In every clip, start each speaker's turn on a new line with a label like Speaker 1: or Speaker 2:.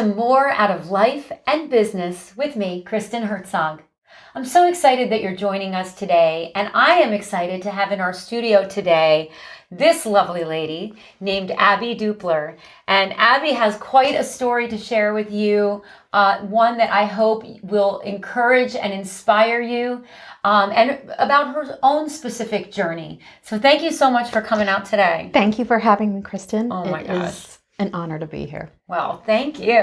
Speaker 1: to More Out of Life and Business with me, Kristen Herzog. I'm so excited that you're joining us today, and I am excited to have in our studio today this lovely lady named Abby Dupler. And Abby has quite a story to share with you, one that I hope will encourage and inspire you, and about her own specific journey. So thank you so much for coming out today.
Speaker 2: Thank you for having me, Kristen.
Speaker 1: Oh my gosh.
Speaker 2: It's an honor to be here.
Speaker 1: Well, thank you.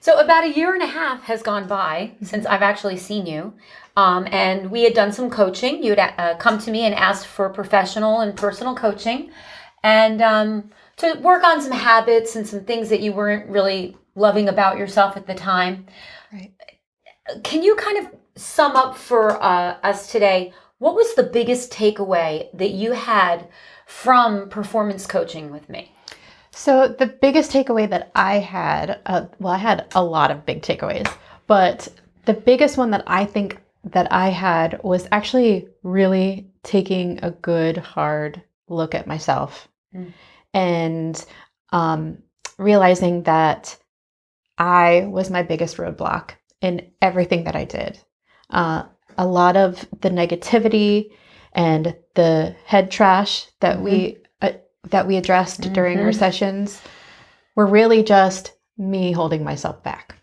Speaker 1: So about 1.5 years has gone by since I've actually seen you. And we had done some coaching. You had come to me and asked for professional and personal coaching, and to work on some habits and some things that you weren't really loving about yourself at the time.
Speaker 2: Right.
Speaker 1: Can you kind of sum up for us today, what was the biggest takeaway that you had from performance coaching with me?
Speaker 2: So the biggest takeaway that I had, I had a lot of big takeaways, but the biggest one that I think that I had was actually really taking a good, hard look at myself and realizing that I was my biggest roadblock in everything that I did. A lot of the negativity and the head trash that we addressed during our sessions were really just me holding myself back.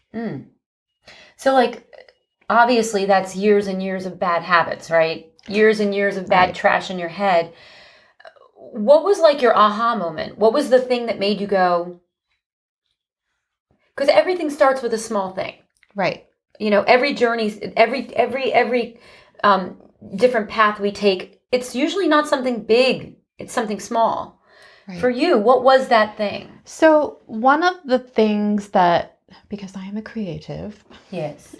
Speaker 1: So like, obviously that's years and years of bad habits, right? Years and years of bad trash in your head. What was like your aha moment? What was the thing that made you go, because everything starts with a small thing.
Speaker 2: Right.
Speaker 1: You know, every journey, every different path we take, it's usually not something big. It's something small. Right. For you, what was that thing?
Speaker 2: So one of the things that, because I am a creative,
Speaker 1: yes,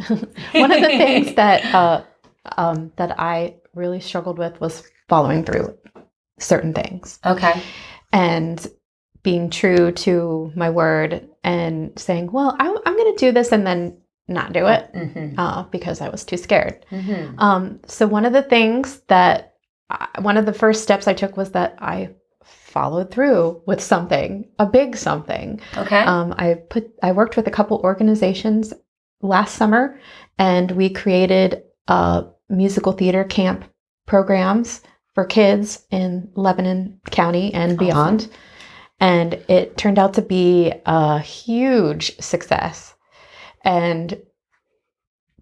Speaker 2: one of the things that that I really struggled with was following through certain things.
Speaker 1: Okay.
Speaker 2: And being true to my word and saying, well, I'm going to do this, and then not do it because I was too scared. So one of the things that, one of the first steps I took was that I followed through with something, a big something.
Speaker 1: Okay.
Speaker 2: I worked with a couple organizations last summer, and we created musical theater camp programs for kids in Lebanon County and beyond. Awesome. And it turned out to be a huge success. And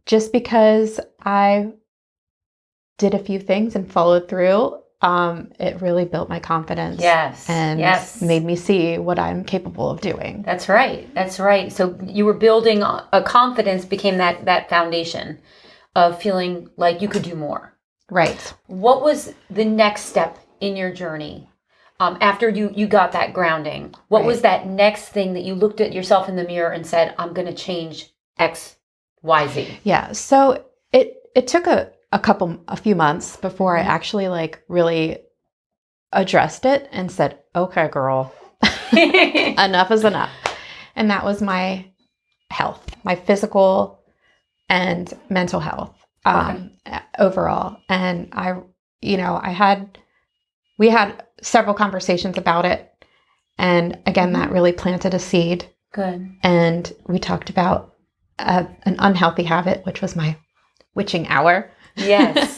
Speaker 2: just because I did a few things and followed through, it really built my confidence.
Speaker 1: Yes.
Speaker 2: And made me see what I'm capable of doing.
Speaker 1: That's right. That's right. So you were building a confidence, became that foundation of feeling like you could do more.
Speaker 2: Right.
Speaker 1: What was the next step in your journey? After you got that grounding, what was that next thing that you looked at yourself in the mirror and said, I'm going to change X, Y, Z? Yeah.
Speaker 2: So it took a few months before I actually really addressed it and said, okay, girl, enough is enough. And that was my health, my physical and mental health, overall. And we had several conversations about it. And again, that really planted a seed.
Speaker 1: Good.
Speaker 2: And we talked about an unhealthy habit, which was my witching hour.
Speaker 1: Yes.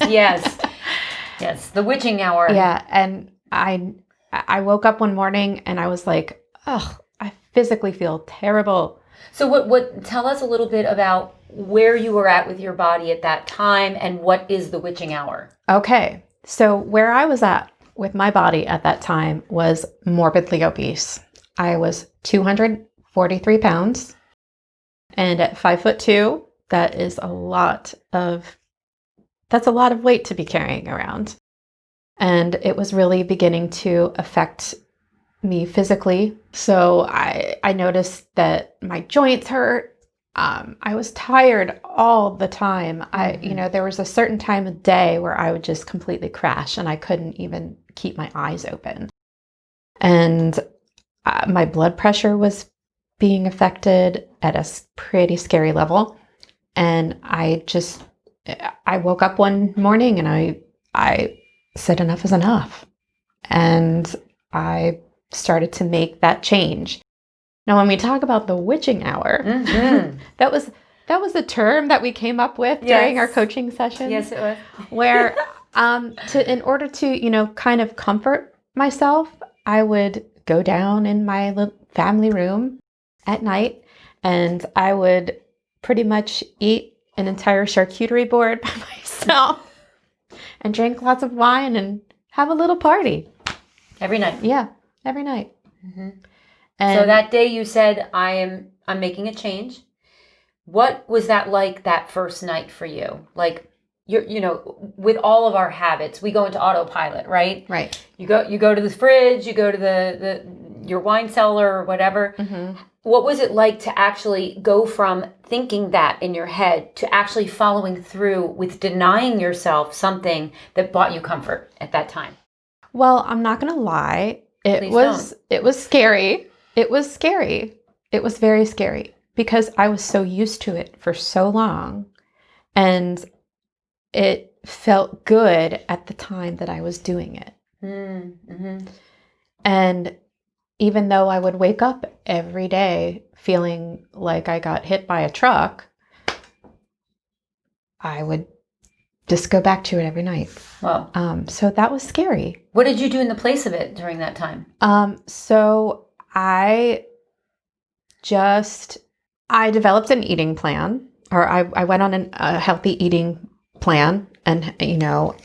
Speaker 1: The witching hour.
Speaker 2: Yeah. And I woke up one morning and I was like, oh, I physically feel terrible.
Speaker 1: So what tell us a little bit about where you were at with your body at that time and what is the witching hour?
Speaker 2: Okay. So where I was at with my body at that time was morbidly obese. I was 243 pounds, and at 5'2", that's a lot of weight to be carrying around. And it was really beginning to affect me physically. So I noticed that my joints hurt. I was tired all the time. There was a certain time of day where I would just completely crash and I couldn't even keep my eyes open. And my blood pressure was being affected at a pretty scary level. And I woke up one morning and I said enough is enough. And I started to make that change. Now, when we talk about the witching hour, that was a term that we came up with during our coaching sessions.
Speaker 1: Yes, it was.
Speaker 2: Where, in order to, kind of comfort myself, I would go down in my little family room at night, and I would pretty much eat an entire charcuterie board by myself and drink lots of wine and have a little party.
Speaker 1: Every night?
Speaker 2: Yeah, every night.
Speaker 1: Mm-hmm. And so that day you said, I'm making a change. What was that like that first night for you? Like, with all of our habits, we go into autopilot, right?
Speaker 2: Right.
Speaker 1: You go to the fridge, you go to your wine cellar or whatever. Mm-hmm. What was it like to actually go from thinking that in your head to actually following through with denying yourself something that brought you comfort at that time?
Speaker 2: Well, I'm not going to lie. It was scary. It was scary. It was very scary because I was so used to it for so long, and it felt good at the time that I was doing it. Mm-hmm. And even though I would wake up every day feeling like I got hit by a truck, I would just go back to it every night. Wow. So that was scary.
Speaker 1: What did you do in the place of it during that time?
Speaker 2: So I developed an eating plan, or I went on a healthy eating plan. And,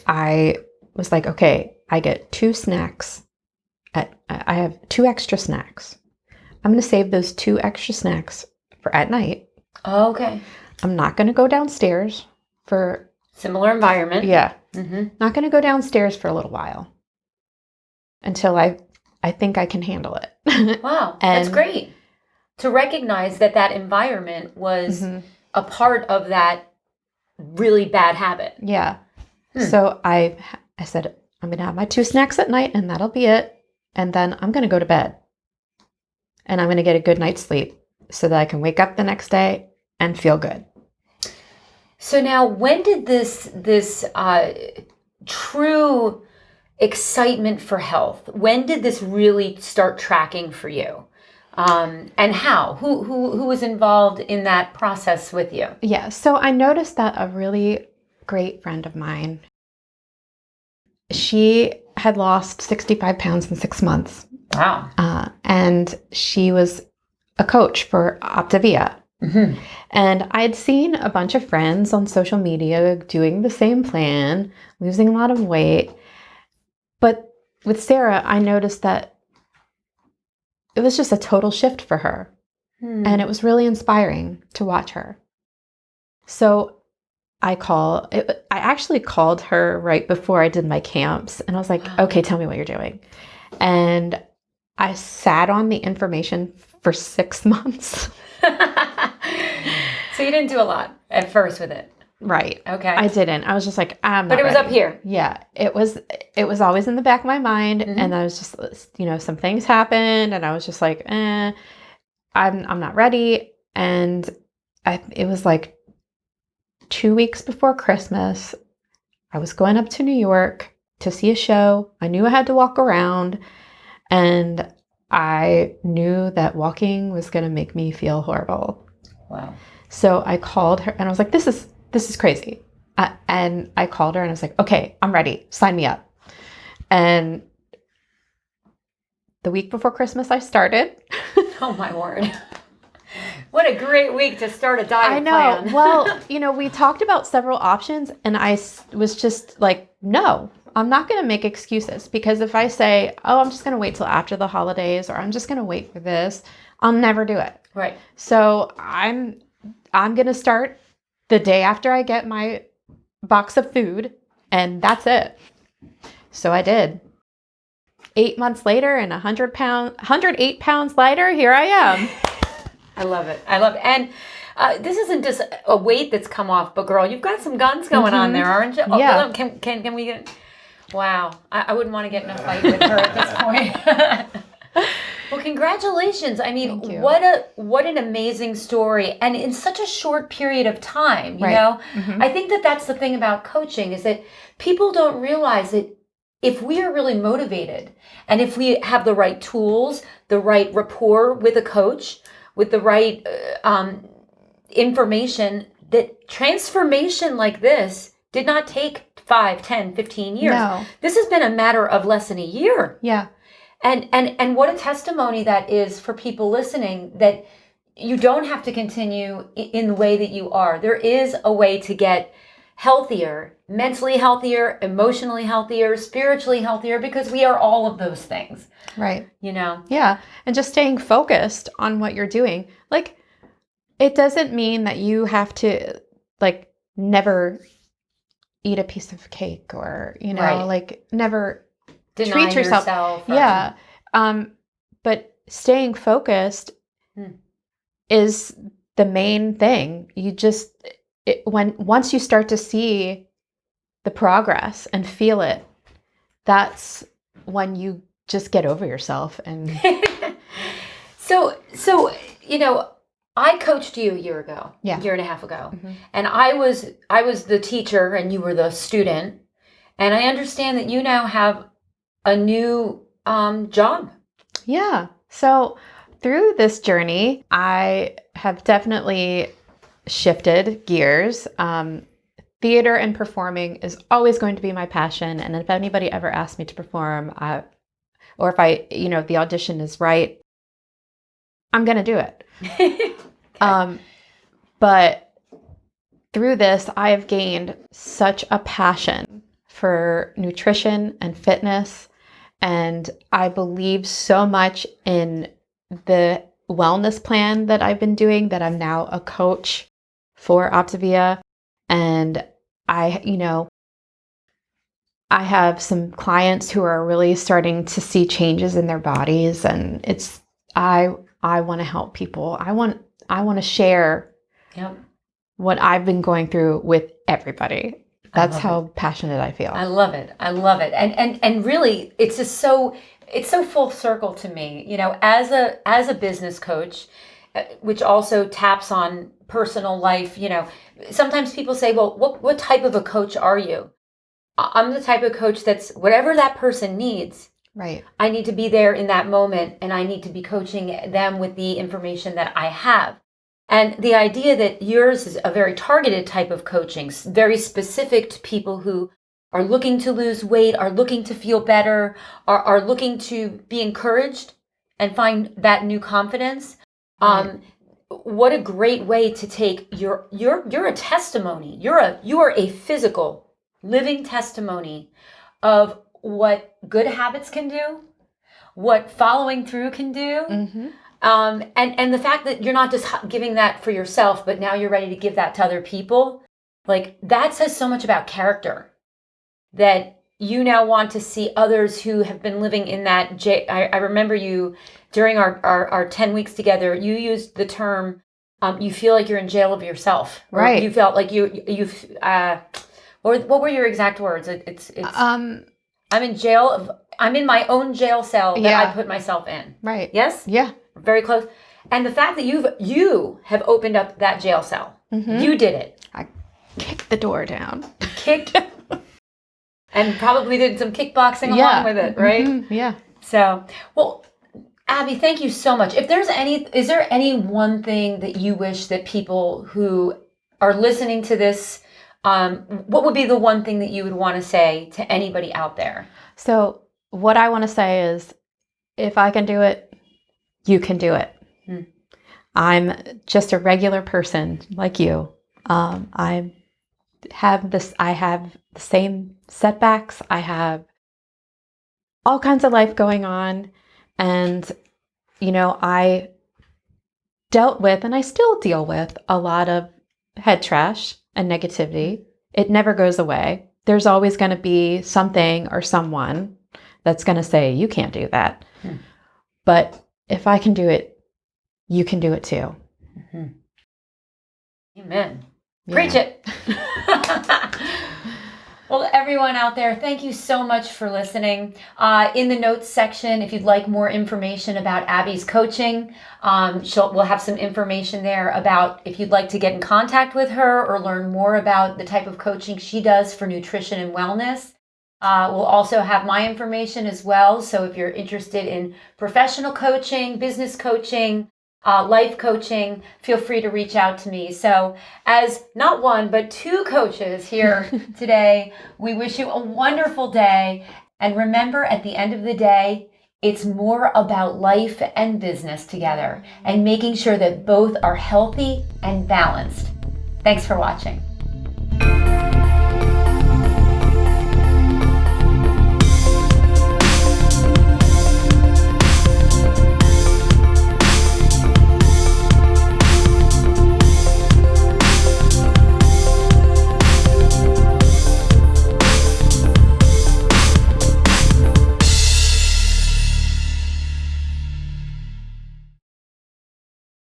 Speaker 2: I was like, okay, I get 2 snacks. I have 2 extra snacks. I'm going to save those 2 extra snacks for at night.
Speaker 1: Oh, okay.
Speaker 2: I'm not going to go downstairs for...
Speaker 1: Similar environment.
Speaker 2: Yeah. Mm-hmm. Not going to go downstairs for a little while until I think I can handle it.
Speaker 1: Wow. That's great. To recognize that environment was a part of that really bad habit.
Speaker 2: Yeah. So I said, I'm going to have my 2 snacks at night and that'll be it. And then I'm going to go to bed and I'm going to get a good night's sleep so that I can wake up the next day and feel good.
Speaker 1: So now, when did this true excitement for health, when did this really start tracking for you? And how? Who was involved in that process with you?
Speaker 2: Yeah, so I noticed that a really great friend of mine, she had lost 65 pounds in 6 months.
Speaker 1: Wow.
Speaker 2: And she was a coach for Optavia. Mm-hmm. And I'd seen a bunch of friends on social media doing the same plan, losing a lot of weight. But with Sarah, I noticed that it was just a total shift for her. And it was really inspiring to watch her. So I actually called her right before I did my camps. And I was like, okay, tell me what you're doing. And I sat on the information for 6 months.
Speaker 1: So you didn't do a lot at first with it.
Speaker 2: Right.
Speaker 1: Okay.
Speaker 2: I didn't. I was just like, I'm not
Speaker 1: But it was
Speaker 2: ready.
Speaker 1: Up here.
Speaker 2: Yeah. It was always in the back of my mind. Mm-hmm. And I was just, some things happened and I was just like, I'm not ready. And it was like 2 weeks before Christmas. I was going up to New York to see a show. I knew I had to walk around, and I knew that walking was going to make me feel horrible.
Speaker 1: Wow.
Speaker 2: So I called her and I was like, this is crazy. And I called her and I was like, okay, I'm ready. Sign me up. And the week before Christmas, I started.
Speaker 1: Oh my word. What a great week to start a diet
Speaker 2: I know.
Speaker 1: plan.
Speaker 2: Well, we talked about several options and I was just like, no, I'm not going to make excuses, because if I say, oh, I'm just going to wait till after the holidays, or I'm just going to wait for this, I'll never do it.
Speaker 1: Right.
Speaker 2: So I'm going to start the day after I get my box of food, and that's it. So I did. 8 months later and 108 pounds lighter, here I am.
Speaker 1: I love it. And this isn't just a weight that's come off, but girl, you've got some guns going on there, aren't you? Oh,
Speaker 2: yeah.
Speaker 1: Can we get... Wow. I wouldn't want to get in a fight with her at this point. Well, congratulations. I mean, what an amazing story. And in such a short period of time, you know? Mm-hmm. I think that's the thing about coaching, is that people don't realize that if we are really motivated and if we have the right tools, the right rapport with a coach, with the right information, that transformation like this did not take 5, 10, 15 years.
Speaker 2: No.
Speaker 1: This has been a matter of less than a year.
Speaker 2: Yeah.
Speaker 1: And what a testimony that is for people listening, that you don't have to continue in the way that you are. There is a way to get healthier, mentally healthier, emotionally healthier, spiritually healthier, because we are all of those things.
Speaker 2: Right.
Speaker 1: You know?
Speaker 2: Yeah. And just staying focused on what you're doing. Like, it doesn't mean that you have to, like, never eat a piece of cake or, you know,
Speaker 1: Right.
Speaker 2: like, never
Speaker 1: Deny
Speaker 2: treat yourself.
Speaker 1: or-
Speaker 2: Yeah. But staying focused is the main thing. You just, once you start to see the progress and feel it, that's when you just get over yourself. And
Speaker 1: So, you know, I coached you a year ago,
Speaker 2: Yeah.
Speaker 1: a year and a half ago,
Speaker 2: Mhm.
Speaker 1: and I was the teacher and you were the student. And I understand that you now have a new job.
Speaker 2: Yeah. So through this journey, I have definitely shifted gears. Theater and performing is always going to be my passion. And if anybody ever asks me to perform, or if the audition is right, I'm going to do it.
Speaker 1: Okay.
Speaker 2: But through this, I have gained such a passion for nutrition and fitness. And I believe so much in the wellness plan that I've been doing that I'm now a coach for Optavia. And I have some clients who are really starting to see changes in their bodies, and I want to help people. I want to share
Speaker 1: Yep.
Speaker 2: what I've been going through with everybody. That's
Speaker 1: love
Speaker 2: how passionate I feel.
Speaker 1: I love it. I love it. And really, it's just it's so full circle to me. You know, as a business coach, which also taps on personal life. You know, sometimes people say, "Well, what type of a coach are you?" I'm the type of coach that's whatever that person needs.
Speaker 2: Right.
Speaker 1: I need to be there in that moment, and I need to be coaching them with the information that I have. And the idea that yours is a very targeted type of coaching, very specific to people who are looking to lose weight, are looking to feel better, are looking to be encouraged and find that new confidence.
Speaker 2: Right.
Speaker 1: What a great way to take you're a testimony. You are a physical living testimony of what good habits can do, what following through can do.
Speaker 2: Mm-hmm.
Speaker 1: And the fact that you're not just giving that for yourself, but now you're ready to give that to other people, like that says so much about character, that you now want to see others who have been living in that. I remember you during our 10 weeks together, you used the term, you feel like you're in jail of yourself.
Speaker 2: Right.
Speaker 1: You felt like what were your exact words? I'm in jail I'm in my own jail cell that
Speaker 2: Yeah.
Speaker 1: I put myself in.
Speaker 2: Right.
Speaker 1: Yes?
Speaker 2: Yeah.
Speaker 1: Very close. And the fact that you have opened up that jail cell.
Speaker 2: Mm-hmm.
Speaker 1: You did it.
Speaker 2: I kicked the door down.
Speaker 1: Kicked and probably did some kickboxing along with it, right?
Speaker 2: Mm-hmm. Yeah.
Speaker 1: So, well, Abby, thank you so much. Is there any one thing that you wish that people who are listening to this, what would be the one thing that you would want to say to anybody out there?
Speaker 2: So what I want to say is, if I can do it, you can do it. I'm just a regular person like you. I have the same setbacks. I have all kinds of life going on. And, I dealt with, and I still deal with, a lot of head trash and negativity. It never goes away. There's always going to be something or someone that's going to say, you can't do that. But if I can do it, you can do it too.
Speaker 1: Amen.
Speaker 2: Yeah.
Speaker 1: Preach it. Well, everyone out there, thank you so much for listening. In the notes section, if you'd like more information about Abby's coaching, we'll have some information there about if you'd like to get in contact with her or learn more about the type of coaching she does for nutrition and wellness. We'll also have my information as well. So if you're interested in professional coaching, business coaching, life coaching, feel free to reach out to me. So as not one, but two coaches here today, we wish you a wonderful day. And remember, at the end of the day, it's more about life and business together and making sure that both are healthy and balanced. Thanks for watching.